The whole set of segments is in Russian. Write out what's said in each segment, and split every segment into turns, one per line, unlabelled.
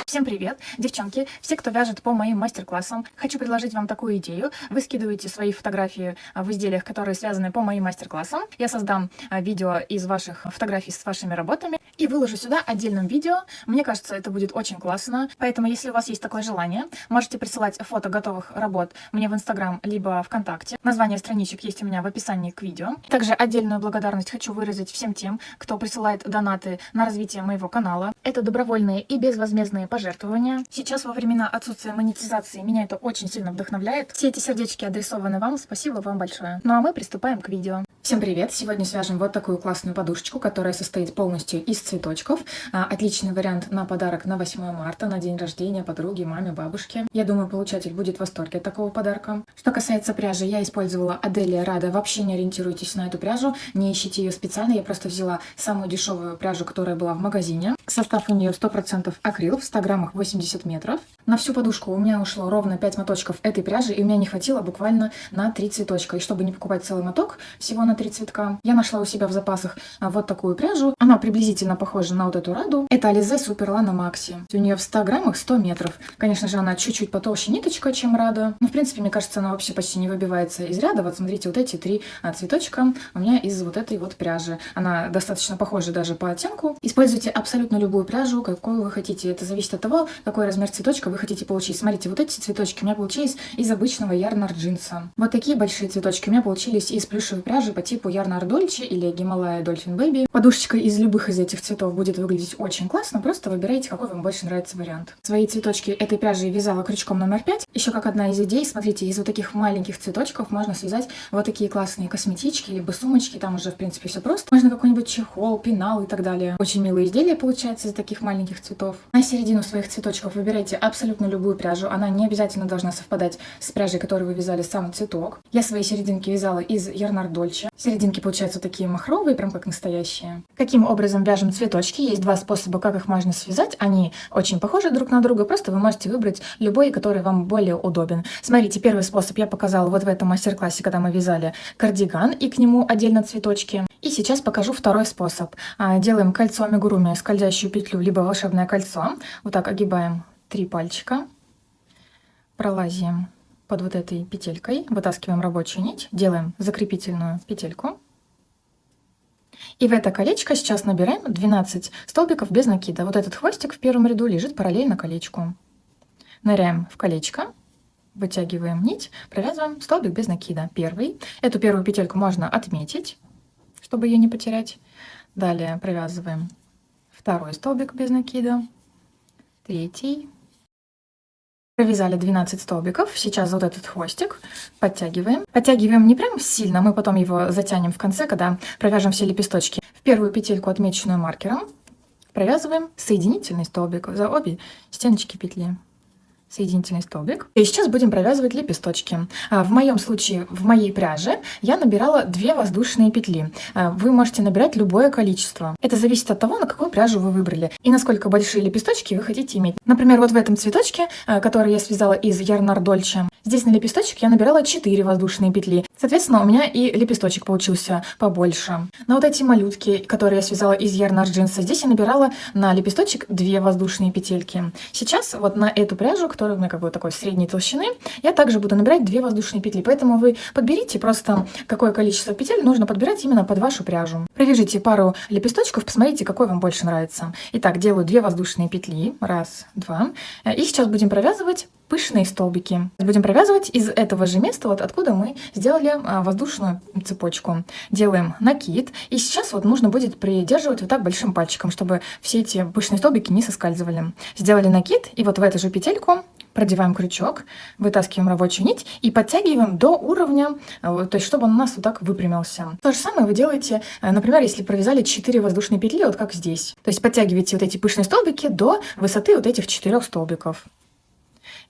Всем привет, девчонки, все, кто вяжет по моим мастер-классам. Хочу предложить вам такую идею. Вы скидываете свои фотографии в изделиях, которые связаны по моим мастер-классам. Я создам видео из ваших фотографий с вашими работами и выложу сюда отдельным видео. Мне кажется, это будет очень классно. Поэтому, если у вас есть такое желание, можете присылать фото готовых работ мне в Инстаграм либо ВКонтакте. Название страничек есть у меня в описании к видео. Также отдельную благодарность хочу выразить всем тем, кто присылает донаты на развитие моего канала. Это добровольные и безвозмездные пожертвования. Сейчас, во времена отсутствия монетизации, меня это очень сильно вдохновляет. Все эти сердечки адресованы вам. Спасибо вам большое. Ну а мы приступаем к видео. Всем привет! Сегодня свяжем вот такую классную подушечку, которая состоит полностью из цветочков. Отличный вариант на подарок на 8 марта, на день рождения подруги, маме, бабушке. Я думаю, получатель будет в восторге от такого подарка. Что касается пряжи, я использовала Аделия Рада. Вообще не ориентируйтесь на эту пряжу, не ищите ее специально. Я просто взяла самую дешевую пряжу, которая была в магазине. Состав у нее 100% акрил, в 100 граммах 80 метров. На всю подушку у меня ушло ровно 5 моточков этой пряжи, и у меня не хватило буквально на 3 цветочка. И чтобы не покупать целый моток, всего на 3 цветка, я нашла у себя в запасах вот такую пряжу. Она приблизительно похожа на вот эту Раду. Это Alize Super Lana Maxi. У нее в 100 граммах 100 метров. Конечно же, она чуть-чуть потолще ниточка, чем Рада. Но, в принципе, мне кажется, она вообще почти не выбивается из ряда. Вот смотрите, вот эти 3 цветочка у меня из вот этой вот пряжи. Она достаточно похожа даже по оттенку. Используйте абсолютно любую пряжу, какую вы хотите. Это зависит от того, какой размер цветочка вы хотите получить. Смотрите, вот эти цветочки у меня получились из обычного Ярнар джинса. Вот такие большие цветочки у меня получились из плюшевой пряжи по типу Ярнар Дольче или Гималая Dolphin Baby. Подушечка из любых из этих цветов будет выглядеть очень классно. Просто выбирайте, какой вам больше нравится вариант. Свои цветочки этой пряжи вязала крючком номер 5. Еще как одна из идей, смотрите, из вот таких маленьких цветочков можно связать вот такие классные косметички, либо сумочки. Там уже, в принципе, все просто. Можно какой-нибудь чехол, пенал и так далее. Очень милые изделия получаются из таких маленьких цветов. На середину своих цветочков выбирайте абсолютно любую пряжу. Она не обязательно должна совпадать с пряжей, которую вы вязали сам цветок. Я свои серединки вязала из Ярнар Дольче. Серединки получаются такие махровые, прям как настоящие. Каким образом вяжем цветочки? Есть два способа, как их можно связать. Они очень похожи друг на друга, просто вы можете выбрать любой, который вам более удобен. Смотрите, первый способ я показала вот в этом мастер-классе, когда мы вязали кардиган и к нему отдельно цветочки. И сейчас покажу второй способ. Делаем кольцо амигуруми, скользящую петлю, либо волшебное кольцо. Вот так огибаем 3 пальчика, пролазим под вот этой петелькой, вытаскиваем рабочую нить, делаем закрепительную петельку. И в это колечко сейчас набираем 12 столбиков без накида. Вот этот хвостик в первом ряду лежит параллельно колечку. Ныряем в колечко, вытягиваем нить, провязываем столбик без накида. Первый. Эту первую петельку можно отметить, чтобы ее не потерять. Далее провязываем второй столбик без накида, третий. Провязали 12 столбиков. Сейчас вот этот хвостик подтягиваем. Подтягиваем не прям сильно, мы потом его затянем в конце, когда провяжем все лепесточки. В первую петельку, отмеченную маркером, провязываем соединительный столбик за обе стеночки петли. Соединительный столбик. И сейчас будем провязывать лепесточки. В моем случае, в моей пряже, я набирала 2 воздушные петли. Вы можете набирать любое количество. Это зависит от того, на какую пряжу вы выбрали и насколько большие лепесточки вы хотите иметь. Например, вот в этом цветочке, который я связала из Ярнар Дольче, здесь на лепесточек я набирала 4 воздушные петли. Соответственно, у меня и лепесточек получился побольше. На вот эти малютки, которые я связала из Ярнар джинса, здесь я набирала на лепесточек 2 воздушные петельки. Сейчас вот на эту пряжу, которая у меня как бы такой средней толщины, я также буду набирать 2 воздушные петли. Поэтому вы подберите просто, какое количество петель нужно подбирать именно под вашу пряжу. Провяжите пару лепесточков, посмотрите, какой вам больше нравится. Итак, делаю 2 воздушные петли. 1, 2. И сейчас будем провязывать пышные столбики. Будем провязывать из этого же места, вот откуда мы сделали воздушную цепочку. Делаем накид. И сейчас вот нужно будет придерживать вот так большим пальчиком, чтобы все эти пышные столбики не соскальзывали. Сделали накид, и вот в эту же петельку продеваем крючок, вытаскиваем рабочую нить и подтягиваем до уровня, то есть чтобы он у нас вот так выпрямился. То же самое вы делаете, например, если провязали 4 воздушные петли, вот как здесь. То есть подтягиваете вот эти пышные столбики до высоты вот этих 4 столбиков.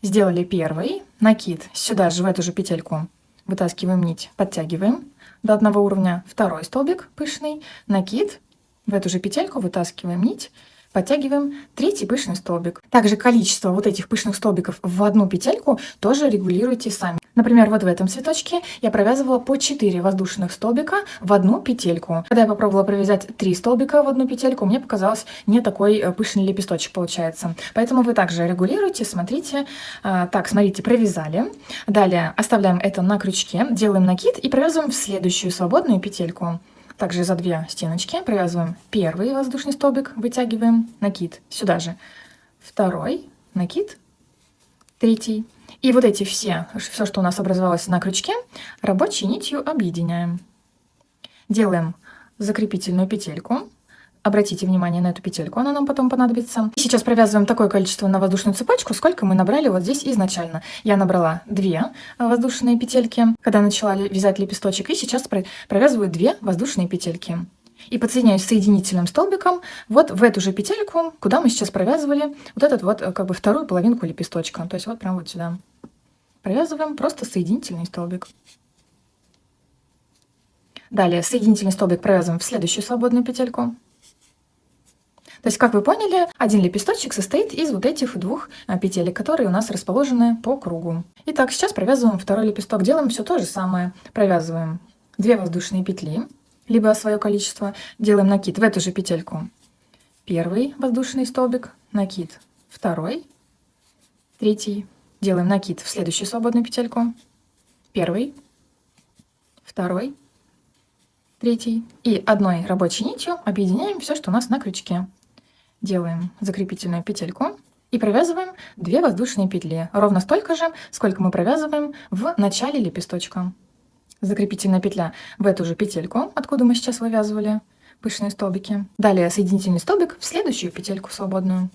Сделали первый накид, сюда же в эту же петельку вытаскиваем нить, подтягиваем до одного уровня, второй столбик пышный, накид, в эту же петельку вытаскиваем нить, подтягиваем третий пышный столбик. Также количество вот этих пышных столбиков в одну петельку тоже регулируйте сами. Например, вот в этом цветочке я провязывала по 4 воздушных столбика в одну петельку. Когда я попробовала провязать 3 столбика в одну петельку, мне показалось не такой пышный лепесточек получается. Поэтому вы также регулируйте, смотрите. Так, смотрите, провязали. Далее оставляем это на крючке, делаем накид и провязываем в следующую свободную петельку. Также за 2 стеночки провязываем первый воздушный столбик, вытягиваем, накид сюда же, второй, накид, третий. И вот эти все, что у нас образовалось на крючке, рабочей нитью объединяем. Делаем закрепительную петельку. Обратите внимание на эту петельку, она нам потом понадобится. И сейчас провязываем такое количество на воздушную цепочку, сколько мы набрали вот здесь изначально. Я набрала 2 воздушные петельки, когда начала вязать лепесточек, и сейчас провязываю 2 воздушные петельки. И подсоединяюсь соединительным столбиком вот в эту же петельку, куда мы сейчас провязывали вот этот вот как бы вторую половинку лепесточка. То есть вот прям вот сюда. Провязываем просто соединительный столбик. Далее соединительный столбик провязываем в следующую свободную петельку. То есть, как вы поняли, один лепесточек состоит из вот этих 2 петелек, которые у нас расположены по кругу. Итак, сейчас провязываем второй лепесток. Делаем все то же самое. Провязываем 2 воздушные петли, либо свое количество. Делаем накид в эту же петельку. Первый воздушный столбик, накид, второй, третий. Делаем накид в следующую свободную петельку. Первый, второй, третий. И одной рабочей нитью объединяем все, что у нас на крючке. Делаем закрепительную петельку и провязываем 2 воздушные петли. Ровно столько же, сколько мы провязываем в начале лепесточка. Закрепительная петля в эту же петельку, откуда мы сейчас вывязывали пышные столбики. Далее соединительный столбик в следующую петельку свободную.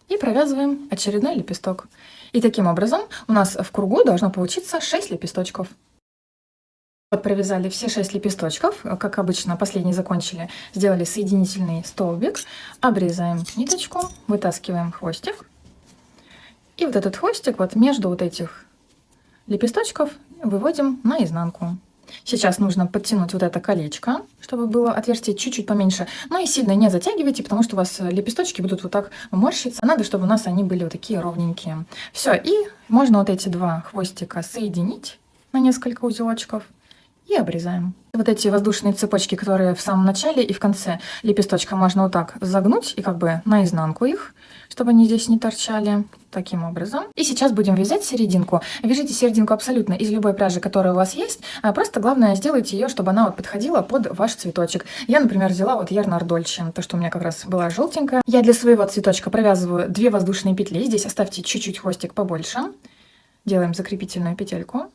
И провязываем очередной лепесток. И таким образом у нас в кругу должно получиться 6 лепесточков. Вот провязали все 6 лепесточков, как обычно, последний закончили, сделали соединительный столбик, обрезаем ниточку, вытаскиваем хвостик. И вот этот хвостик вот между вот этих лепесточков выводим наизнанку. Сейчас нужно подтянуть вот это колечко, чтобы было отверстие чуть-чуть поменьше. Но и сильно не затягивайте, потому что у вас лепесточки будут вот так морщиться. Надо, чтобы у нас они были вот такие ровненькие. Все, и можно вот эти 2 хвостика соединить на несколько узелочков. И обрезаем. Вот эти воздушные цепочки, которые в самом начале и в конце лепесточка, можно вот так загнуть и как бы наизнанку их, чтобы они здесь не торчали. Таким образом. И сейчас будем вязать серединку. Вяжите серединку абсолютно из любой пряжи, которая у вас есть. Просто главное сделайте ее, чтобы она вот подходила под ваш цветочек. Я, например, взяла вот Ярнар Дольче, то, что у меня как раз была желтенькая. Я для своего цветочка провязываю 2 воздушные петли. Здесь оставьте чуть-чуть хвостик побольше. Делаем закрепительную петельку.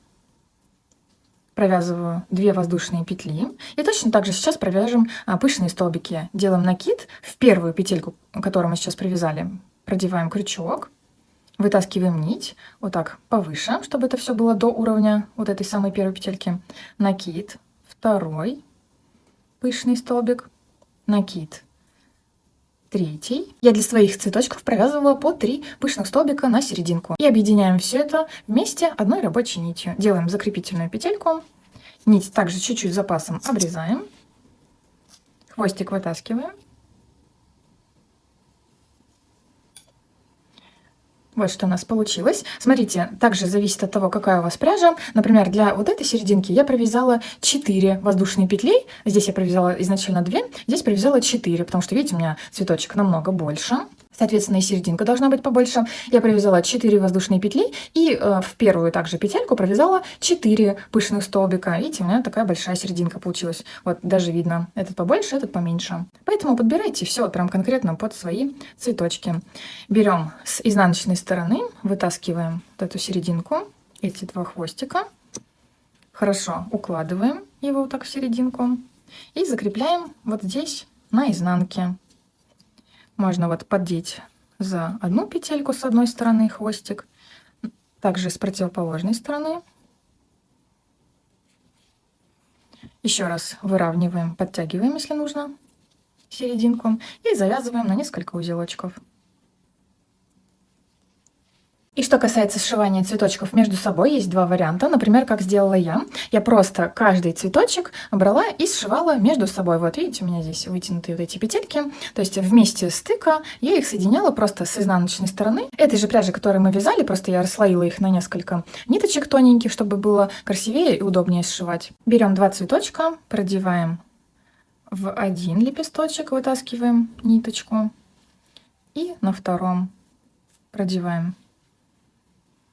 Провязываю 2 воздушные петли. И точно так же сейчас провяжем пышные столбики. Делаем накид в первую петельку, которую мы сейчас провязали. Продеваем крючок, вытаскиваем нить вот так повыше, чтобы это все было до уровня вот этой самой первой петельки. Накид, второй пышный столбик, накид, третий. Я для своих цветочков провязывала по 3 пышных столбика на серединку. И объединяем все это вместе одной рабочей нитью. Делаем закрепительную петельку. Нить также чуть-чуть с запасом обрезаем. Хвостик вытаскиваем. Вот что у нас получилось. Смотрите, также зависит от того, какая у вас пряжа. Например, для вот этой серединки я провязала 4 воздушные петли. Здесь я провязала изначально 2, здесь провязала 4, потому что, видите, у меня цветочек намного больше. Соответственно, и серединка должна быть побольше. Я провязала 4 воздушные петли и в первую также петельку провязала 4 пышных столбика. Видите, у меня такая большая серединка получилась. Вот даже видно, этот побольше, этот поменьше. Поэтому подбирайте все прям конкретно под свои цветочки. Берем с изнаночной стороны, вытаскиваем вот эту серединку, эти 2 хвостика. Хорошо укладываем его вот так в серединку и закрепляем вот здесь на изнанке. Можно вот поддеть за одну петельку с одной стороны хвостик, также с противоположной стороны. Еще раз выравниваем, подтягиваем, если нужно, серединку и завязываем на несколько узелочков. И что касается сшивания цветочков между собой, есть два варианта. Например, как сделала я. Я просто каждый цветочек брала и сшивала между собой. Вот видите, у меня здесь вытянутые вот эти петельки. То есть вместе стыка я их соединяла просто с изнаночной стороны. Этой же пряжи, которую мы вязали, просто я расслоила их на несколько ниточек тоненьких, чтобы было красивее и удобнее сшивать. Берем два цветочка, продеваем в один лепесточек, вытаскиваем ниточку. И на втором продеваем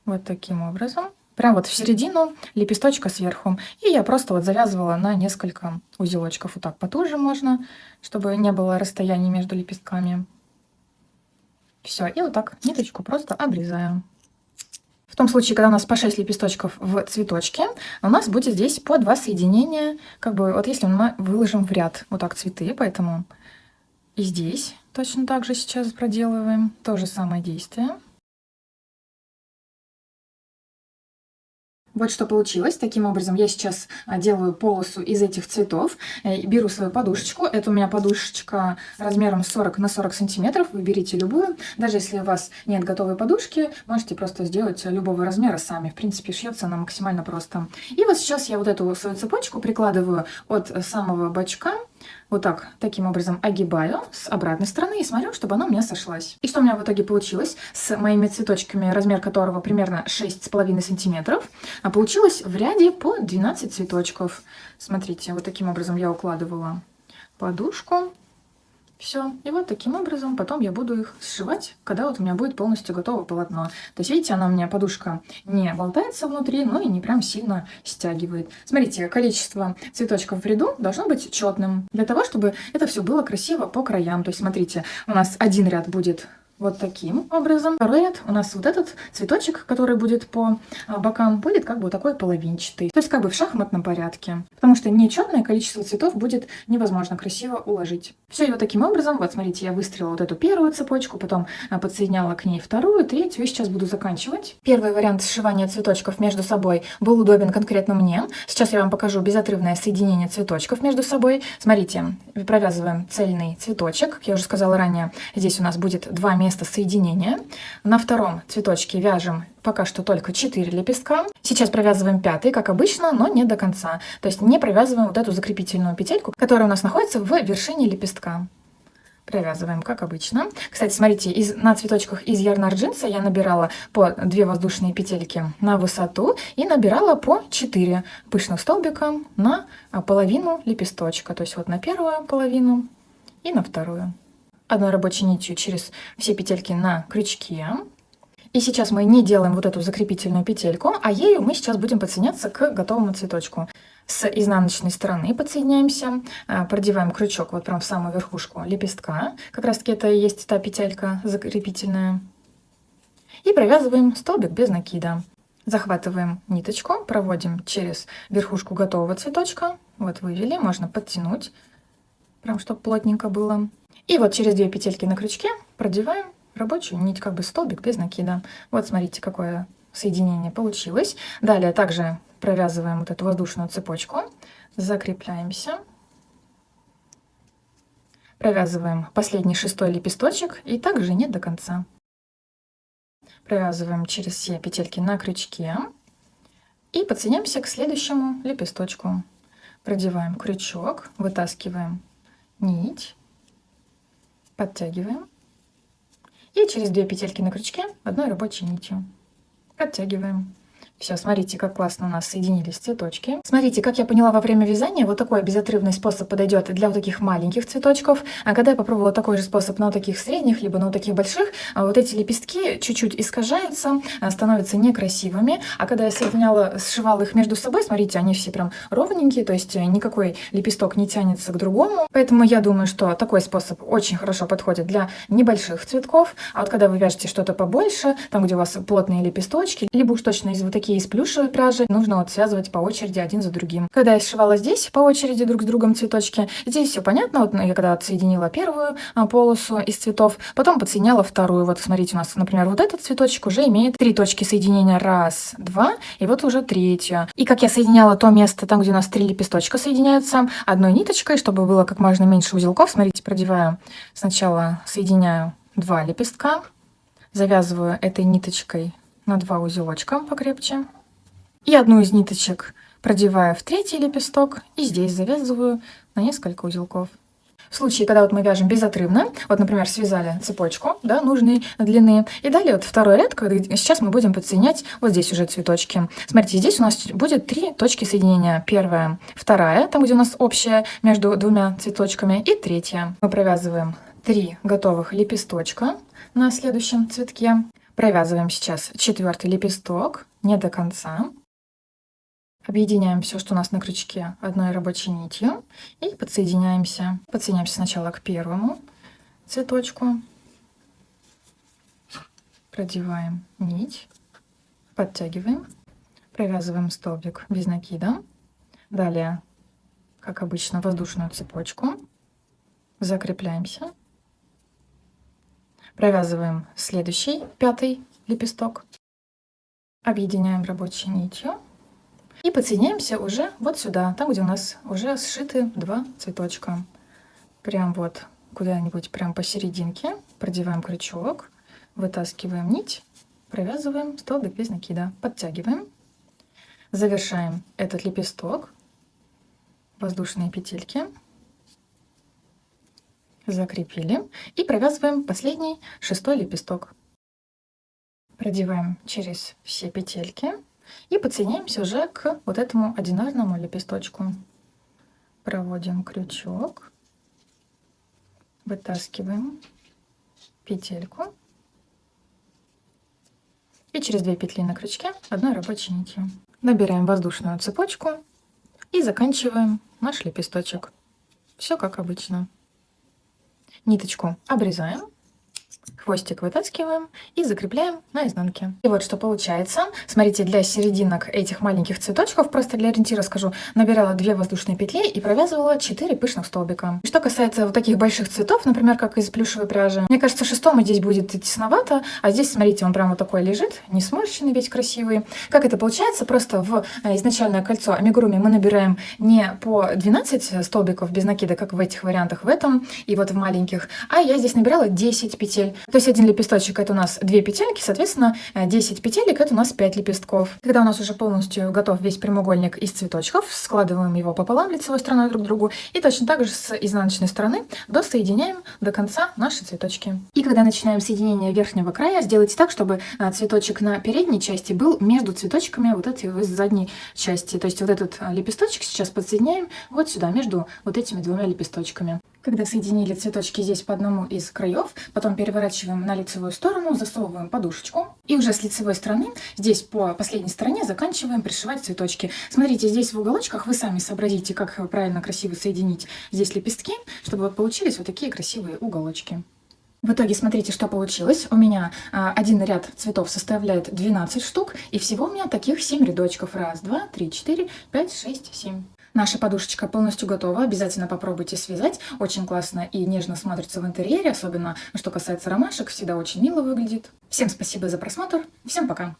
вот таким образом, прям вот в середину лепесточка сверху. И я просто вот завязывала на несколько узелочков. Вот так потуже можно, чтобы не было расстояния между лепестками. Все, и вот так ниточку просто обрезаем. В том случае, когда у нас по 6 лепесточков в цветочке, у нас будет здесь по 2 соединения, как бы вот если мы выложим в ряд вот так цветы, поэтому и здесь точно так же сейчас проделываем то же самое действие. Вот что получилось. Таким образом, я сейчас делаю полосу из этих цветов. Беру свою подушечку. Это у меня подушечка размером 40 на 40 сантиметров. Вы берите любую. Даже если у вас нет готовой подушки, можете просто сделать любого размера сами. В принципе, шьется она максимально просто. И вот сейчас я вот эту свою цепочку прикладываю от самого бочка. Вот так, таким образом огибаю с обратной стороны и смотрю, чтобы она у меня сошлась. И что у меня в итоге получилось с моими цветочками, размер которого примерно 6,5 сантиметров, а получилось в ряде по 12 цветочков. Смотрите, вот таким образом я укладывала подушку. Все. И вот таким образом потом я буду их сшивать, когда вот у меня будет полностью готово полотно. То есть, видите, она у меня, подушка, не болтается внутри, но и не прям сильно стягивает. Смотрите, количество цветочков в ряду должно быть четным, для того, чтобы это все было красиво по краям. То есть, смотрите, у нас один ряд будет вот таким образом. Второй ряд у нас вот этот цветочек, который будет по бокам, будет как бы вот такой половинчатый. То есть как бы в шахматном порядке. Потому что нечетное количество цветов будет невозможно красиво уложить. Все, и вот таким образом, вот смотрите, я выстроила вот эту первую цепочку, потом подсоединяла к ней вторую, третью, и сейчас буду заканчивать. Первый вариант сшивания цветочков между собой был удобен конкретно мне. Сейчас я вам покажу безотрывное соединение цветочков между собой. Смотрите, провязываем цельный цветочек. Как я уже сказала ранее, здесь у нас будет два места соединения. На втором цветочке вяжем пока что только 4 лепестка. Сейчас провязываем пятый, как обычно, но не до конца. То есть не провязываем вот эту закрепительную петельку, которая у нас находится в вершине лепестка. Провязываем, как обычно. Кстати, смотрите, на цветочках из Ярнар джинса я набирала по 2 воздушные петельки на высоту и набирала по 4 пышных столбика на половину лепесточка. То есть вот на первую половину и на вторую. Одной рабочей нитью через все петельки на крючке. И сейчас мы не делаем вот эту закрепительную петельку, а ею мы сейчас будем подсоединяться к готовому цветочку. С изнаночной стороны подсоединяемся, продеваем крючок вот прям в самую верхушку лепестка. Как раз таки это и есть та петелька закрепительная. И провязываем столбик без накида. Захватываем ниточку, проводим через верхушку готового цветочка. Вот вывели, можно подтянуть, прям чтобы плотненько было. И вот через 2 петельки на крючке продеваем рабочую нить, как бы столбик без накида. Вот смотрите, какое соединение получилось. Далее также провязываем вот эту воздушную цепочку, закрепляемся, провязываем последний 6-й лепесточек и также не до конца. Провязываем через все петельки на крючке и подсоединяемся к следующему лепесточку. Продеваем крючок, вытаскиваем нить, подтягиваем и через 2 петельки на крючке одной рабочей нитью подтягиваем. Все, смотрите, как классно у нас соединились цветочки. Смотрите, как я поняла во время вязания, вот такой безотрывный способ подойдет для вот таких маленьких цветочков. А когда я попробовала такой же способ на вот таких средних, либо на вот таких больших, вот эти лепестки чуть-чуть искажаются, становятся некрасивыми. А когда я сшивала их между собой, смотрите, они все прям ровненькие, то есть никакой лепесток не тянется к другому. Поэтому я думаю, что такой способ очень хорошо подходит для небольших цветков. А вот когда вы вяжете что-то побольше, там, где у вас плотные лепесточки, либо уж точно из вот таких из плюшевой пряжи, нужно вот связывать по очереди один за другим. Когда я сшивала здесь по очереди друг с другом цветочки, здесь все понятно. Вот я когда отсоединила первую полосу из цветов, потом подсоединяла вторую. Вот смотрите, у нас, например, вот этот цветочек уже имеет 3 точки соединения. 1, 2, и вот уже 3. И как я соединяла то место, там, где у нас 3 лепесточка соединяются, одной ниточкой, чтобы было как можно меньше узелков. Смотрите, продеваю, сначала соединяю 2 лепестка, завязываю этой ниточкой на 2 узелочка покрепче. И одну из ниточек продеваю в третий лепесток и здесь завязываю на несколько узелков. В случае, когда вот мы вяжем безотрывно, вот, например, связали цепочку, да, нужной длины, и далее вот второй ряд, сейчас мы будем подсоединять вот здесь уже цветочки. Смотрите, здесь у нас будет 3 точки соединения. Первая, вторая, там, где у нас общая между двумя цветочками, и третья. Мы провязываем 3 готовых лепесточка на следующем цветке. Провязываем сейчас 4-й лепесток, не до конца. Объединяем все, что у нас на крючке, одной рабочей нитью и подсоединяемся. Подсоединяемся сначала к первому цветочку. Продеваем нить, подтягиваем, провязываем столбик без накида. Далее, как обычно, воздушную цепочку. Закрепляемся. Провязываем следующий, 5-й лепесток. Объединяем рабочей нитью. И подсоединяемся уже вот сюда, там, где у нас уже сшиты 2 цветочка. Прям вот куда-нибудь прям посерединке продеваем крючок, вытаскиваем нить, провязываем столбик без накида, подтягиваем, завершаем этот лепесток, воздушные петельки, закрепили и провязываем последний 6-й лепесток. Продеваем через все петельки. И подсоединяемся уже к вот этому одинарному лепесточку. Проводим крючок, вытаскиваем петельку и через 2 петли на крючке одной рабочей нитью. Набираем воздушную цепочку и заканчиваем наш лепесточек. Все как обычно. Ниточку обрезаем. Хвостик вытаскиваем и закрепляем на изнанке. И вот что получается. Смотрите, для серединок этих маленьких цветочков, просто для ориентира скажу, набирала 2 воздушные петли и провязывала 4 пышных столбика. Что касается вот таких больших цветов, например, как из плюшевой пряжи, мне кажется, 6-му здесь будет тесновато, а здесь, смотрите, он прям вот такой лежит, не сморщенный, весь красивый. Как это получается? Просто в изначальное кольцо амигуруми мы набираем не по 12 столбиков без накида, как в этих вариантах, в этом и вот в маленьких, а я здесь набирала 10 петель. То есть один лепесточек это у нас 2 петельки, соответственно 10 петелек это у нас 5 лепестков. Когда у нас уже полностью готов весь прямоугольник из цветочков, складываем его пополам лицевой стороной друг к другу и точно так же с изнаночной стороны досоединяем до конца наши цветочки. И когда начинаем соединение верхнего края, сделайте так, чтобы цветочек на передней части был между цветочками вот этой вот задней части. То есть вот этот лепесточек сейчас подсоединяем вот сюда, между вот этими 2 лепесточками. Когда соединили цветочки здесь по одному из краев, потом переворачиваем на лицевую сторону, засовываем подушечку. И уже с лицевой стороны, здесь по последней стороне, заканчиваем пришивать цветочки. Смотрите, здесь в уголочках вы сами сообразите, как правильно красиво соединить здесь лепестки, чтобы вот получились вот такие красивые уголочки. В итоге смотрите, что получилось. У меня один ряд цветов составляет 12 штук, и всего у меня таких 7 рядочков. 1, 2, 3, 4, 5, 6, 7. Наша подушечка полностью готова. Обязательно попробуйте связать. Очень классно и нежно смотрится в интерьере, особенно что касается ромашек. Всегда очень мило выглядит. Всем спасибо за просмотр. Всем пока!